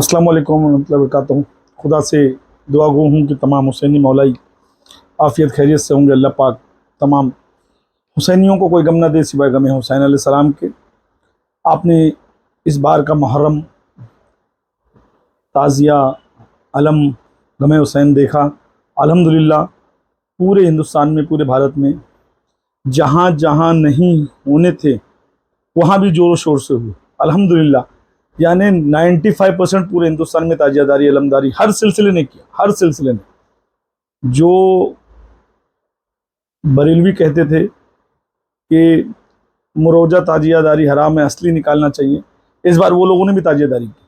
अस्सलाम वालेकुम रहमतुल्लाहि व बरकातहू। खुदा से दुआ गो हूँ कि तमाम हुसैनी मौलाई आफ़ियत खैरियत से होंगे। अल्लाह पाक तमाम हुसैनियों को कोई गम न दे सिवाय गम हुसैन अलैहिस्सलाम के। आपने इस बार का मुहर्रम ताज़िया अलम गम हुसैन देखा। अल्हम्दुलिल्लाह पूरे हिंदुस्तान में, पूरे भारत में जहाँ जहाँ नहीं होने थे वहाँ भी ज़ोर शोर से हुए अल्हम्दुलिल्लाह। यानी 95% पूरे हिंदुस्तान में ताजियादारी अलमदारी हर सिलसिले ने किया, हर सिलसिले ने। जो बरेलवी कहते थे कि मुरोजा ताजियादारी हराम है, असली निकालना चाहिए, इस बार वो लोगों ने भी ताजियादारी की।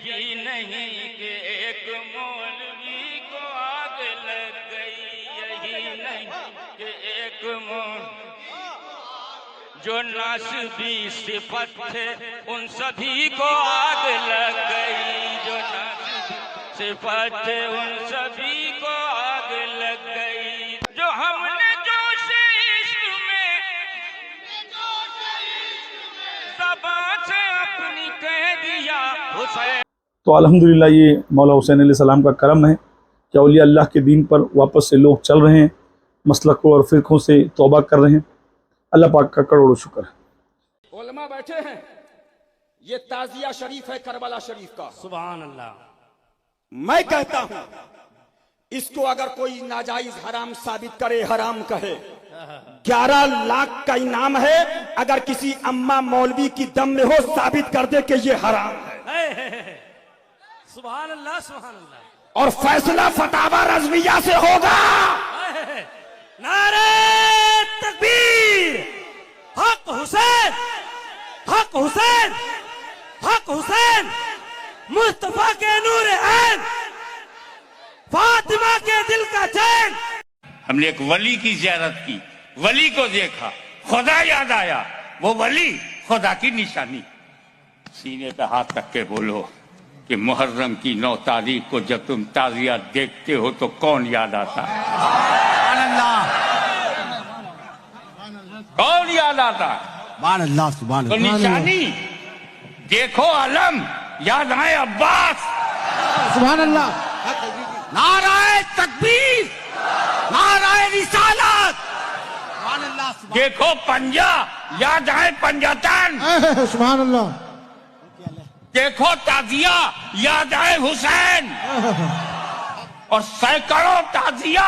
यही नहीं कि एक मौलवी को आग लग गई, यही नहीं कि एक जो नासबी सिफत थे उन सभी को आग लग गई, जो नासबी सिफत थे उन सभी को आग लग गई। जो हमने जोश इश्क में ज़बान से अपनी कह दिया हुसैन। तो अल्हम्दुलिल्लाह ये मौला हुसैन अलैहिस्सलाम का करम है कि औलिया अल्लाह के दीन पर वापस से लोग चल रहे हैं, मसलकों और फ़िरक़ों से तौबा कर रहे हैं। अल्लाह पाक का करोड़ों शुक्र है। उलमा बैठे हैं, ये ताजिया शरीफ है करबला शरीफ का। सुभान अल्लाह। मैं कहता हूं इसको अगर कोई नाजायज हराम साबित करे, हराम कहे, 11 लाख का इनाम है। अगर किसी अम्मा मौलवी की दम में हो साबित कर दे कि ये हराम है। सुभान अल्लाह, सुभान अल्लाह। और फैसला फतावा रज़विया से होगा। नारे तकबीर, हक हुसैन, हक हुसैन, हक हुसैन, मुस्तफा के नूर ऐन, फातिमा के दिल का चैन। हमने एक वली की ज़ियारत की, वली को देखा, खुदा याद आया। वो वली खुदा की निशानी। सीने पे हाथ रख के बोलो कि मुहर्रम की 9 तारीख को जब तुम ताजिया देखते हो तो कौन याद आता है? कौन याद आता है? तो निशानी देखो, अलम याद आए अब्बास। सुभान अल्लाह। नाराए तकबीर, नाराए रिसालत। देखो पंजा याद आए पंजातन। सुभान अल्लाह। देखो ताजिया याद आए हुसैन। और सैकड़ों ताजिया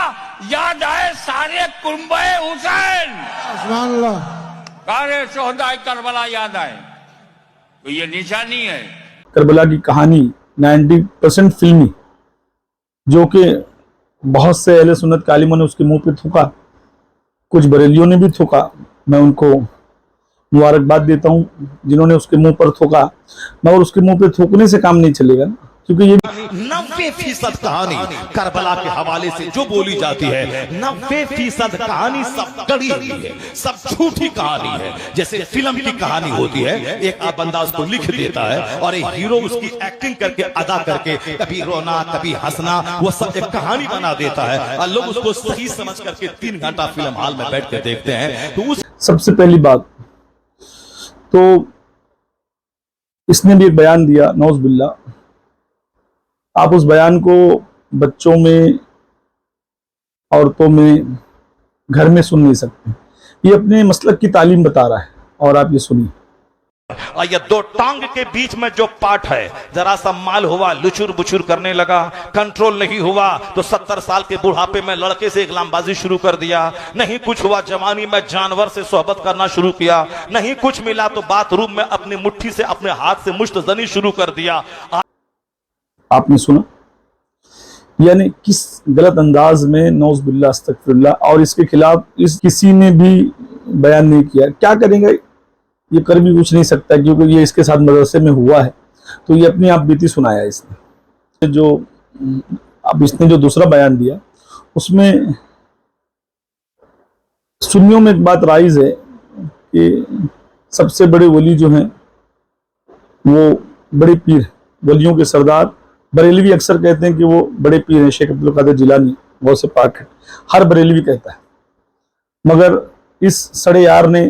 याद आए सारे कुंबे हुसैन। सुभान अल्लाह। सारे शोहदाए करबला याद आए। तो ये निशानी है। करबला की कहानी 90% फिल्मी, जो कि बहुत से अहले सुन्नत के आलिमों ने उसके मुंह पे थूका, कुछ बरेलियों ने भी थूका। मैं उनको मुबारकबाद देता हूँ जिन्होंने उसके मुंह पर थूका, मगर उसके मुंह पे थूकने से काम नहीं चलेगा, क्योंकि ये 90% कहानी करबला के हवाले से जो बोली जाती है, 90% कहानी सब गढ़ी हुई है, सब झूठी कहानी है। जैसे फिल्म की कहानी होती है, एक बंदा उसको लिख देता है और एक हीरो उसकी एक्टिंग करके, अदा करके, कभी रोना कभी हंसना, वो सब एक कहानी बना देता है और लोग उसको सही समझ करके 3 घंटा फिल्म हॉल में बैठ के देखते हैं। तो उस सबसे पहली बात तो इसने भी एक बयान दिया, नौज बिल्ला। आप उस बयान को बच्चों में, औरतों में, घर में सुन नहीं सकते। ये अपने मसलक की तालीम बता रहा है, और आप ये सुनिए। और ये 2 टांग के बीच में जो पार्ट है, जरा सा माल हुआ, लुचुर बुचुर करने लगा, कंट्रोल नहीं हुआ तो 70 साल के बुढ़ापे में लड़के से इकलामबाजी शुरू कर दिया। नहीं कुछ हुआ, जवानी में जानवर से सोहबत करना शुरू किया। नहीं कुछ मिला तो बाथरूम में अपनी मुट्ठी से, अपने हाथ से मुश्तजनी शुरू कर दिया। आपने सुना, यानी किस गलत अंदाज में, नौज बिल्लाह अस्तगफिरुल्लाह। और इसके खिलाफ किसी ने भी बयान नहीं किया। क्या करेंगे, ये कर भी कुछ नहीं सकता, क्योंकि ये इसके साथ मदरसे में हुआ है। تو یہ اپنی آپ بیتی سنایا اس نے. جو اب اس نے جو دوسرا بیان دیا اس میں سنیوں میں ایک بات رائج ہے کہ سب سے بڑے ولی جو ہیں وہ بڑے پیر، ولیوں کے سردار. بریلوی اکثر کہتے ہیں کہ وہ بڑے پیر ہیں، شیخ عبد القادر جیلانی غوث پاک ہے، ہر بریلوی کہتا ہے. مگر اس سڑے یار نے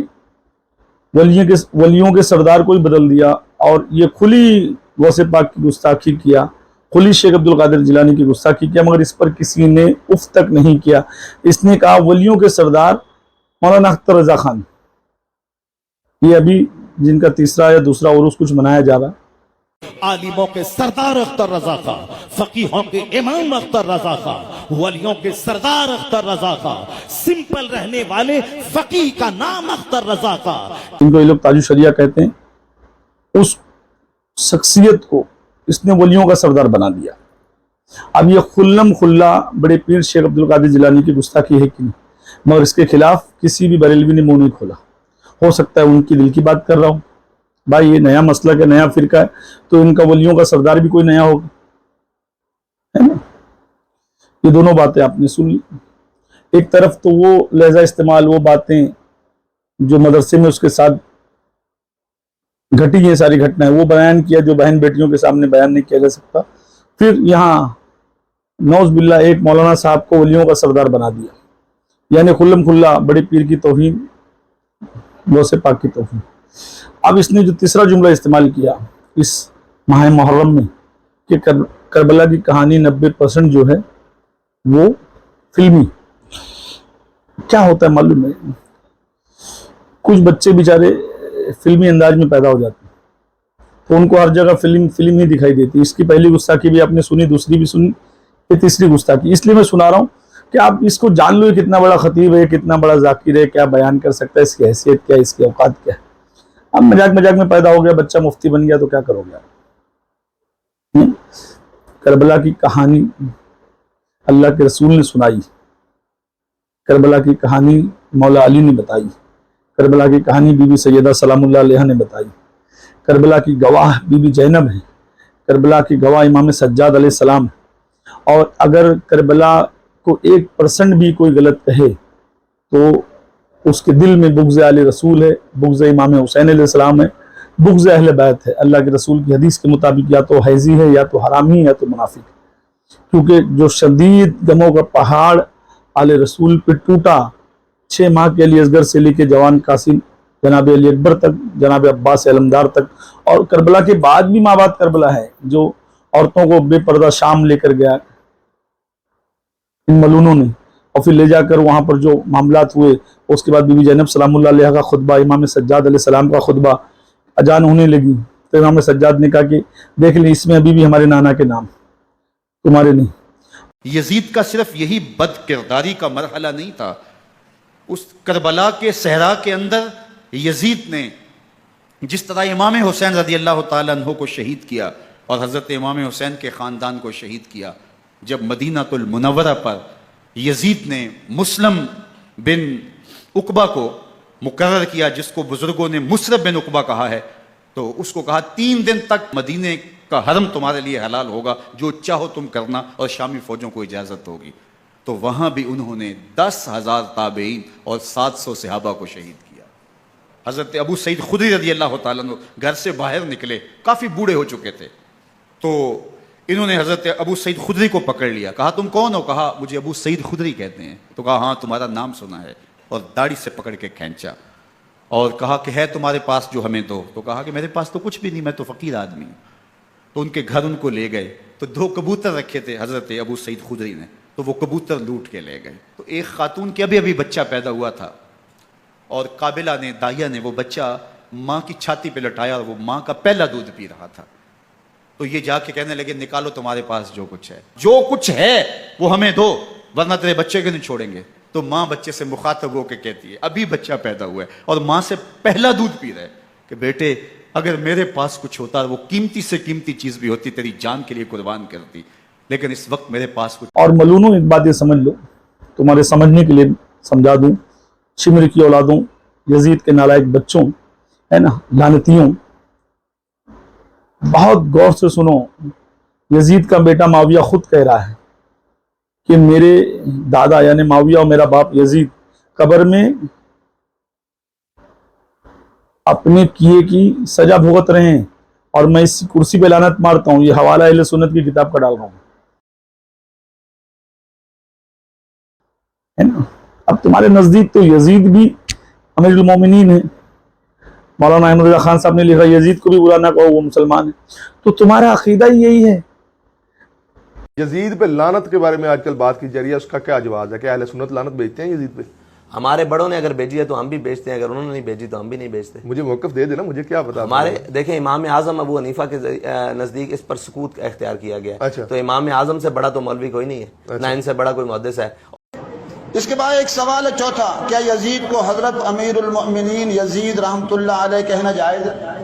ولیوں کے سردار کو ہی بدل دیا اور یہ کھلی غوث پاک کی گستاخی کیا، کھلی شیخ عبد القادر جیلانی کی گستاخی کیا، مگر اس پر کسی نے اف تک نہیں کیا. اس نے کہا ولیوں کے سردار مولانا اختر رضا خان، یہ ابھی جن کا تیسرا یا دوسرا عروس کچھ منایا جا رہا ہے. عالموں کے سردار اختر رضا خان، فقیہوں کے امام اختر رضا خان، ولیوں کے سردار اختر رضا خان، سمپل رہنے والے فقیہ کا نام اختر رضا خان. ان کو یہ لوگ تاج الشریعہ کہتے ہیں. اس شخصیت کو اس نے ولیوں کا سردار بنا دیا. اب یہ خلم خلا بڑے پیر شیخ عبد القادر جیلانی کی گستاخی ہے کہ نہیں، مگر اس کے خلاف کسی بھی بریلوی نے منہ نہیں کھولا. ہو سکتا ہے ان کی دل کی بات کر رہا ہوں. بھائی یہ نیا مسلک ہے، نیا فرقہ ہے، تو ان کا ولیوں کا سردار بھی کوئی نیا ہوگا، ہے نا. یہ دونوں باتیں آپ نے سن لی. ایک طرف تو وہ لہجہ استعمال، وہ باتیں جو مدرسے میں اس کے ساتھ گھٹی ہیں، ساری گھٹنائیں وہ بیان کیا جو بہن بیٹیوں کے سامنے بیان نہیں کیا جا سکتا. پھر یہاں نعوذ باللہ ایک مولانا صاحب کو ولیوں کا سردار بنا دیا، یعنی خلم کھلا بڑے پیر کی توہین، غوث پاک کی توہین. اب اس نے جو تیسرا جملہ استعمال کیا اس ماہ محرم میں کہ کربلا کی کہانی 90% جو ہے وہ فلمی. کیا ہوتا ہے معلوم ہے، کچھ بچے بیچارے فلمی انداز میں پیدا ہو جاتے ہیں تو ان کو ہر جگہ فلم ہی دکھائی دیتی. اس کی پہلی گستاخی بھی آپ نے سنی، دوسری بھی سنی، یہ تیسری گستاخی. اس لیے میں سنا رہا ہوں کہ آپ اس کو جان لو، یہ کتنا بڑا خطیب ہے، کتنا بڑا ذاکر ہے، کیا بیان کر سکتا ہے، اس کی حیثیت کیا ہے، اس کے اوقات کیا ہے. اب مذاق میں پیدا ہو گیا، بچہ مفتی بن گیا تو کیا کرو گے. کربلا کی کہانی اللہ کے رسول نے سنائی، کربلا کی کہانی مولا علی نے بتائی، کربلا کی کہانی بی بی سیدہ سلام اللہ علیہ نے بتائی، کربلا کی گواہ بی بی زینب ہے، کربلا کی گواہ امام سجاد علیہ السلام. اور اگر کربلا کو 1% بھی کوئی غلط کہے تو اس کے دل میں بغض آل رسول ہے، بغض امام حسین علیہ السلام ہے، بغض اہل بیت ہے. اللہ کے رسول کی حدیث کے مطابق یا تو حیزی ہے، یا تو حرامی ہے، یا تو منافق ہے. کیونکہ جو شدید غموں کا پہاڑ آل رسول پہ ٹوٹا 6 ماہ کے علی اصغر سے لے کے جوان قاسم، جناب علی اکبر تک، جناب عباس علمدار تک، اور کربلا کے بعد بھی مابعد کربلا ہے جو عورتوں کو بے پردہ شام لے کر گیا ان ملونوں نے، اور پھر لے جا کر وہاں پر جو معاملات ہوئے. اس کے بعد بی بی زینب سلام اللہ علیہ کا خطبہ، امام سجاد علیہ السلام کا خطبہ، اذان ہونے لگی تو امام سجاد نے کہا کہ دیکھ لیں اس میں ابھی بھی ہمارے نانا کے نام، تمہارے نہیں. یزید کا صرف یہی بد کرداری کا مرحلہ نہیں تھا. اس کربلا کے صحرا کے اندر یزید نے جس طرح امام حسین رضی اللہ تعالیٰ عنہ کو شہید کیا اور حضرت امام حسین کے خاندان کو شہید کیا، جب مدینہ المنورہ پر یزید نے مسلم بن عقبہ کو مقرر کیا، جس کو بزرگوں نے مصرب بن عقبہ کہا ہے، تو اس کو کہا 3 دن تک مدینے کا حرم تمہارے لیے حلال ہوگا، جو چاہو تم کرنا، اور شامی فوجوں کو اجازت ہوگی. تو وہاں بھی انہوں نے 10,000 تابعین اور 700 صحابہ کو شہید کیا. حضرت ابو سعید خدری رضی اللہ تعالیٰ عنہ گھر سے باہر نکلے، کافی بوڑھے ہو چکے تھے، تو انہوں نے حضرت ابو سعید خدری کو پکڑ لیا. کہا تم کون ہو؟ کہا مجھے ابو سعید خدری کہتے ہیں. تو کہا ہاں تمہارا نام سنا ہے، اور داڑھی سے پکڑ کے کھینچا اور کہا کہ ہے تمہارے پاس جو ہمیں دو. تو کہا کہ میرے پاس تو کچھ بھی نہیں، میں تو فقیر آدمی ہوں. تو ان کے گھر ان کو لے گئے تو 2 کبوتر رکھے تھے حضرت ابو سعید خدری نے، تو وہ کبوتر لوٹ کے لے گئے. تو ایک خاتون کے ابھی بچہ پیدا ہوا تھا، اور قابلہ نے، داہیہ نے وہ بچہ ماں کی چھاتی پہ لٹایا، اور وہ ماں کا پہلا دودھ پی رہا تھا. تو یہ جا کے کہنے لگے نکالو تمہارے پاس جو کچھ ہے، جو کچھ ہے وہ ہمیں دو، ورنہ تیرے بچے کو نہیں چھوڑیں گے. تو ماں بچے سے مخاطب ہو کے کہتی ہے، ابھی بچہ پیدا ہوا ہے اور ماں سے پہلا دودھ پی رہا ہے، کہ بیٹے اگر میرے پاس کچھ ہوتا، وہ قیمتی سے قیمتی چیز بھی ہوتی، تیری جان کے لیے قربان کرتی، لیکن اس وقت میرے پاس کچھ. اور ملونوں ایک بات یہ سمجھ لو، تمہارے سمجھنے کے لیے سمجھا دوں، شمر کی اولادوں، یزید کے نالائق بچوں، ہے نا، لعنتیوں، बहुत गौर से सुनो, यजीद का बेटा माविया खुद कह रहा है कि मेरे दादा यानी माविया और मेरा बाप यजीद कब्र में अपने किए की सजा भुगत रहे हैं और मैं इस कुर्सी पे लानत मारता हूं। ये हवाला अहले सुन्नत की किताब का डाल रहा हूं, है ना। अब तुम्हारे नजदीक तो यजीद भी अमीरुल मोमिनीन है। मौलाना अहमद रजा खान साहब ने लिखा यजीद को भी बुरा ना कहो, वो मुसलमान है। तो तुम्हारा अकीदा ही यही है। यजीद पे लानत के बारे में आजकल बात की जा रही है, उसका क्या जवाब है? क्या अहले सुन्नत लानत भेजते हैं यजीद पे? हमारे बड़ों ने अगर भेजी है तो हम भी भेजते हैं, अगर उन्होंने नहीं भेजी तो हम भी नहीं भेजते। मुझे मौक़िफ़ दे देना, मुझे क्या पता। हमारे देखें, इमाम आजम अबू हनीफा के नज़दीक इस पर सुकूत का इख्तियार किया गया। अच्छा। तो इमाम आजम से बड़ा तो मौलवी कोई नहीं है। अच्छा। ना इनसे बड़ा कोई मुहद्दिस है। इसके बाद एक सवाल है चौथा, क्या यजीद को हजरत अमीरुल मोमिनीन यजीद रहमतुल्लाह अलैह कहना जायज है?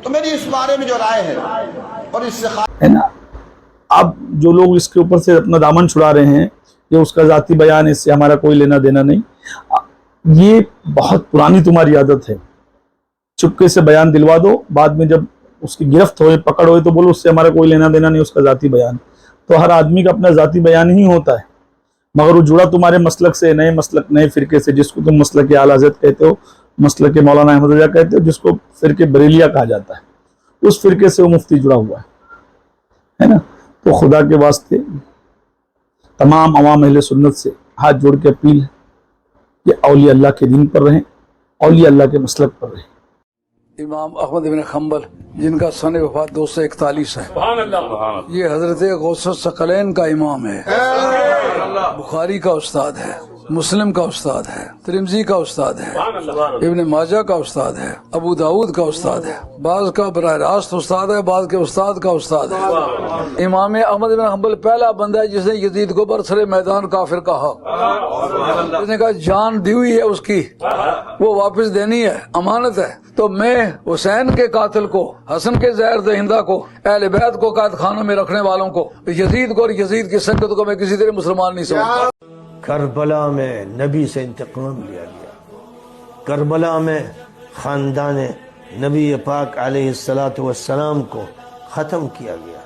तो मेरी इस बारे में जो राय है और इससे है ना, अब जो लोग इसके ऊपर से अपना दामन छुड़ा रहे हैं, ये उसका जाती बयान, इससे हमारा कोई लेना देना नहीं। ये बहुत पुरानी तुम्हारी आदत है, चुपके से बयान दिलवा दो, बाद में जब उसकी गिरफ्त होए, पकड़ होए तो बोलो उससे हमारा कोई लेना देना नहीं, उसका जाती बयान। तो हर आदमी का अपना जाती बयान ही होता है, मगर वो जुड़ा तुम्हारे मसलक से, नए मसलक, नए फिरके से, जिसको तुम मसलक के आला हज़रत कहते हो, मसलक के मौलाना अहमद रजा कहते हो, जिसको फिरके बरेलिया कहा जाता है, उस फिरके से वो मुफ्ती जुड़ा हुआ है ना। तो खुदा के वास्ते तमाम अवाम अहले सुन्नत से हाथ जोड़ के अपील है कि औलिया अल्लाह के दीन पर रहें, औलिया अल्लाह के मसलक पर रहें। इमाम अहमद बिन हम्बल जिनका सन वफात 241 है, ये हजरत गौस सकलैन का इमाम है, बुखारी का उस्ताद है, मुस्लिम का उस्ताद है, तिरमिज़ी का उस्ताद है, इब्न माजा का उस्ताद है, अबू दाऊद का उस्ताद है, बाज़ का बराह रास्त उस्ताद है, बाज़ के उस्ताद का उस्ताद है। इमाम अहमद बिन हम्बल पहला बंदा है जिसने यजीद को बरसरे मैदान काफिर कहा। जिसने कहा जान दी हुई है उसकी, वो वापस देनी है, अमानत है। तो मैं हुसैन के कातिल को, हसन के जहर दहिंदा को, अहले बैत को कैद खानों में रखने वालों को, यजीद को और यजीद की संगत को मैं किसी तरह मुसलमान नहीं समझता। करबला में नबी से इंतकाम लिया गया, करबला में ख़ानदान नबी पाक अलैहिस्सलातु वस्सलाम को ख़त्म किया गया,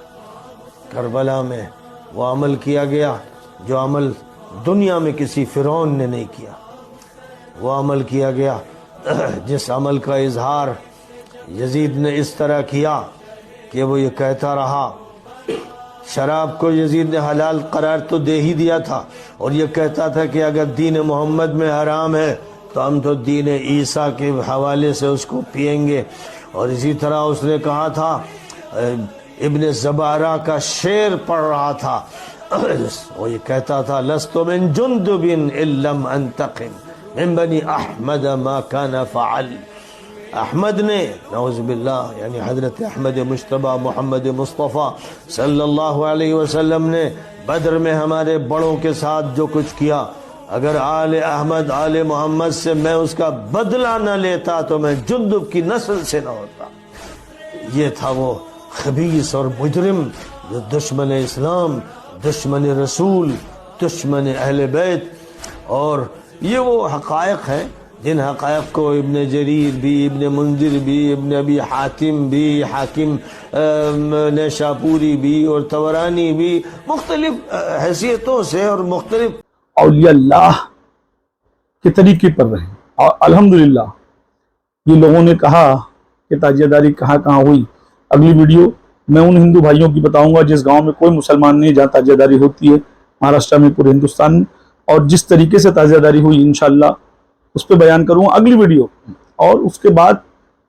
करबला में वो अमल किया गया जो अमल दुनिया में किसी फ़िरौन ने नहीं किया, वो अमल किया गया जिस अमल का इजहार यजीद ने इस तरह किया कि वो ये कहता रहा, शराब को यजीद ने हलाल करार तो दे ही दिया था और ये कहता था कि अगर दीन मोहम्मद में हराम है तो हम तो दीन ईसा के हवाले से उसको पिएंगे। और इसी तरह उसने कहा था, इब्न ज़बारा का शेर पढ़ रहा था, वो ये कहता था, लस्तु मिन जुंदुबिन इल्लम अंतकिम मिन बनी अहमद मा काना फ़अल। अहमद ने नौज़ुबिल्लाह यानी हज़रत अहमद मुश्तबा मोहम्मद मुस्तफ़ा सल्लल्लाहु अलैहि वसल्लम ने बदर में हमारे बड़ों के साथ जो कुछ किया, अगर आले अहमद आले मोहम्मद से मैं उसका बदला न लेता तो मैं जुंदुब की नस्ल से न होता। ये था वो खबीस और मुजरिम जो दुश्मन इस्लाम, दुश्मन रसूल, दुश्मन अहले बैत। और ये वो हक़ाइक़ हैं जिन हक़ाइक़ को इब्न जरीर भी, इब्न मुंदिर भी, इब्न अबी हातिम भी, हाकिम नैशापुरी भी और तबरानी भी मुख्तलिफ हैसियतों से और मुख्तलिफ औलिया अल्लाह के तरीके पर रहें। और अल्हम्दुलिल्लाह ये लोगों ने कहा कि ताजियादारी कहाँ कहाँ हुई, अगली वीडियो मैं उन हिंदू भाइयों की बताऊंगा जिस गांव में कोई मुसलमान नहीं, जहाँ ताजियादारी होती है महाराष्ट्र में, पूरे हिंदुस्तान में, और जिस तरीके से ताजियादारी हुई इंशाअल्लाह उस पर बयान करूँगा अगली वीडियो। और उसके बाद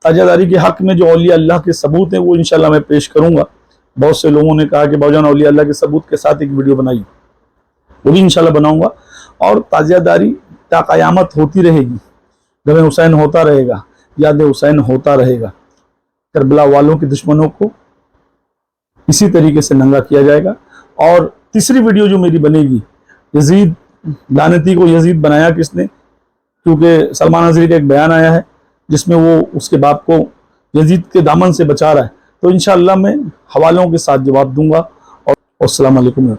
ताजियादारी के हक़ में जो औलिया अल्लाह के सबूत हैं वो इंशाअल्लाह मैं पेश करूँगा। बहुत से लोगों ने कहा कि बाबूजान औलिया अल्लाह के सबूत के साथ एक वीडियो बनाई, वो भी इंशाअल्लाह बनाऊँगा। और ताजियादारी ता क़यामत होती रहेगी, गमे हुसैन होता रहेगा, याद हुसैन होता रहेगा। करबला वालों के दुश्मनों को इसी तरीके से नंगा किया जाएगा। और तीसरी वीडियो जो मेरी बनेगी, यजीद लानती को यजीद बनाया किसने, क्योंकि सलमान हज़री का एक बयान आया है जिसमें वो उसके बाप को यजीद के दामन से बचा रहा है। तो इंशाअल्लाह मैं हवालों के साथ जवाब दूंगा। और अस्सलाम वालेकुम।